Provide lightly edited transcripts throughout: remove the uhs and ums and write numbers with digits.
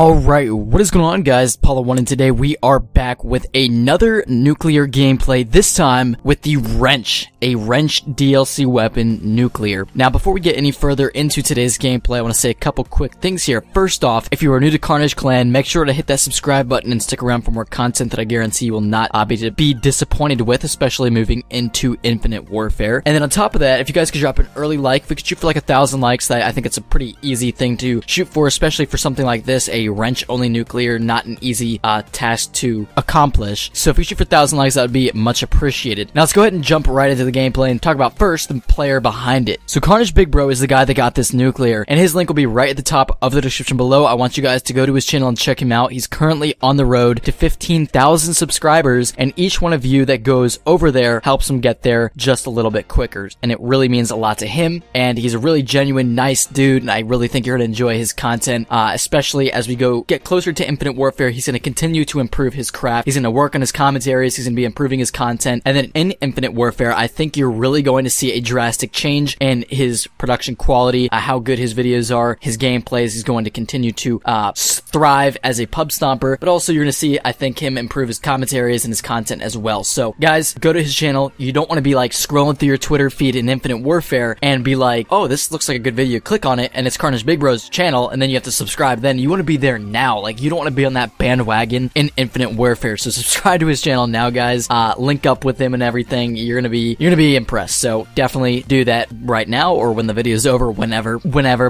Alright, what is going on guys? Apollo1, and today we are back with another nuclear gameplay, this time with the Wrench, a Wrench DLC weapon, nuclear. Now before we get any further into today's gameplay, I want to say a couple quick things here. First off, if you are new to Carnage Clan, make sure to hit that subscribe button and stick around for more content that I guarantee you will not be disappointed with, especially moving into Infinite Warfare. And then on top of that, if you guys could drop an early like, if we could shoot for like 1,000 likes, I think it's a pretty easy thing to shoot for, especially for something like this, a wrench-only nuclear, not an easy task to accomplish. So if we shoot for 1,000 likes, that would be much appreciated. Now let's go ahead and jump right into the gameplay and talk about first the player behind it. So Carnage Big Bro is the guy that got this nuclear, and his link will be right at the top of the description below. I want you guys to go to his channel and check him out. He's currently on the road to 15,000 subscribers, and each one of you that goes over there helps him get there just a little bit quicker, and it really means a lot to him. And he's a really genuine, nice dude, and I really think you're gonna enjoy his content, especially as we get closer to Infinite Warfare. He's going to continue to improve his craft. He's going to work on his commentaries. He's going to be improving his content. And then in Infinite Warfare, I think you're really going to see a drastic change in his production quality, how good his videos are, his gameplays. He's going to continue to thrive as a pub stomper, but also you're going to see, I think, him improve his commentaries and his content as well. So guys, go to his channel. You don't want to be like scrolling through your Twitter feed in Infinite Warfare and be like, oh, this looks like a good video. Click on it and it's Carnage Big Bro's channel, and then you have to subscribe. Then you want to be there now. Like, you don't want to be on that bandwagon in Infinite Warfare. So subscribe to his channel now, guys. Link up with him and everything. You're gonna be impressed. So definitely do that right now, or when the video is over, whenever.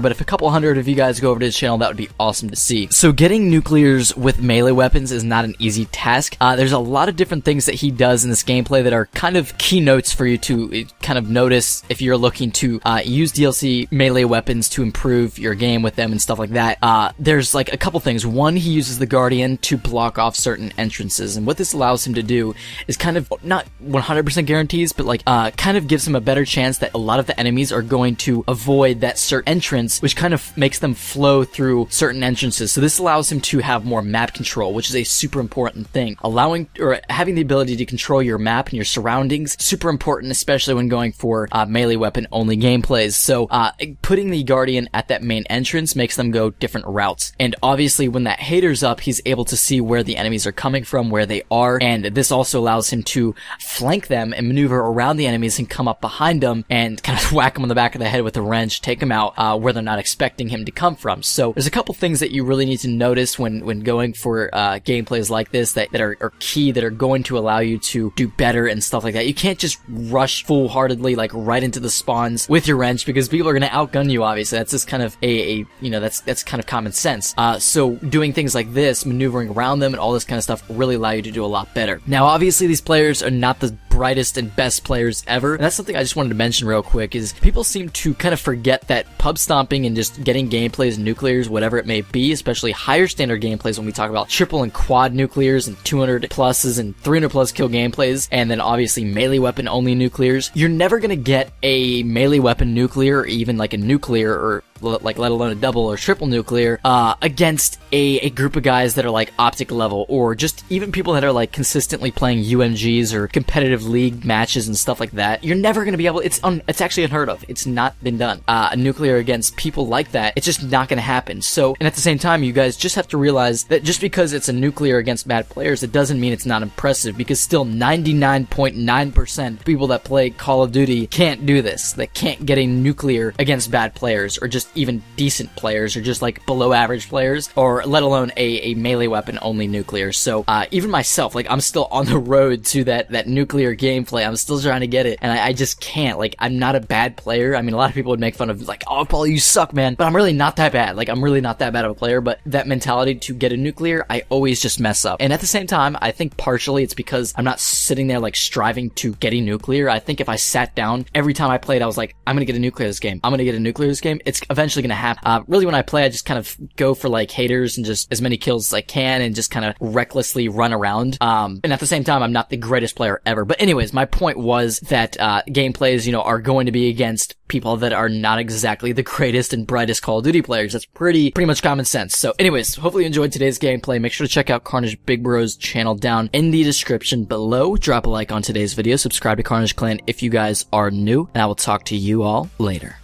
But if a couple hundred of you guys go over to his channel, that would be awesome to see. So getting nuclears with melee weapons is not an easy task. There's a lot of different things that he does in this gameplay that are kind of keynotes for you to kind of notice if you're looking to use DLC melee weapons to improve your game with them and stuff like that. There's like a couple things. One, he uses the Guardian to block off certain entrances, and what this allows him to do is kind of not 100% guarantees, but like kind of gives him a better chance that a lot of the enemies are going to avoid that certain entrance, which kind of makes them flow through certain entrances. So this allows him to have more map control, which is a super important thing. Allowing or having the ability to control your map and your surroundings, super important, especially when going for melee weapon only gameplays. So putting the Guardian at that main entrance makes them go different routes, and obviously when that hater's up, he's able to see where the enemies are coming from, where they are, and this also allows him to flank them and maneuver around the enemies and come up behind them and kind of whack them on the back of the head with a wrench, take them out where they're not expecting him to come from. So there's a couple things that you really need to notice when going for gameplays like this that are key, that are going to allow you to do better and stuff like that. You can't just rush full-heartedly like right into the spawns with your wrench, because people are going to outgun you, obviously. That's just kind of that's kind of common sense. So doing things like this, maneuvering around them and all this kind of stuff, really allow you to do a lot better. Now obviously these players are not the brightest and best players ever, and that's something I just wanted to mention real quick, is people seem to kind of forget that pub stomping and just getting gameplays, nuclears, whatever it may be, especially higher standard gameplays when we talk about triple and quad nuclears and 200 pluses and 300 plus kill gameplays, and then obviously melee weapon only nuclears, you're never gonna get a melee weapon nuclear, or even like a nuclear, or like let alone a double or triple nuclear against a group of guys that are like optic level, or just even people that are like consistently playing UMGs or competitive league matches and stuff like that. You're never gonna be able, it's actually unheard of. It's not been done. A nuclear against people like that, it's just not gonna happen. So, and at the same time, you guys just have to realize that just because it's a nuclear against bad players, it doesn't mean it's not impressive, because still 99.9% people that play Call of Duty can't do this. They can't get a nuclear against bad players, or just even decent players, or just like below average players, or let alone a melee weapon only nuclear. So even myself, like, I'm still on the road to that nuclear gameplay. I'm still trying to get it, and I just can't. Like, I'm not a bad player. I mean, a lot of people would make fun of like, oh Paul, you suck, man, but I'm really not that bad. Like, I'm really not that bad of a player, but that mentality to get a nuclear, I always just mess up. And at the same time, I think partially it's because I'm not sitting there like striving to get a nuclear. I think if I sat down every time I played, I was like, I'm gonna get a nuclear this game, I'm gonna get a nuclear this game, it's eventually gonna happen. Really, when I play, I just kind of go for like haters and just as many kills as I can, and just kind of recklessly run around. And at the same time, I'm not the greatest player ever. But anyways, my point was that gameplays, are going to be against people that are not exactly the greatest and brightest Call of Duty players. That's pretty much common sense. So anyways, hopefully you enjoyed today's gameplay. Make sure to check out Carnage Big Bro's channel down in the description below. Drop a like on today's video. Subscribe to Carnage Clan if you guys are new, and I will talk to you all later.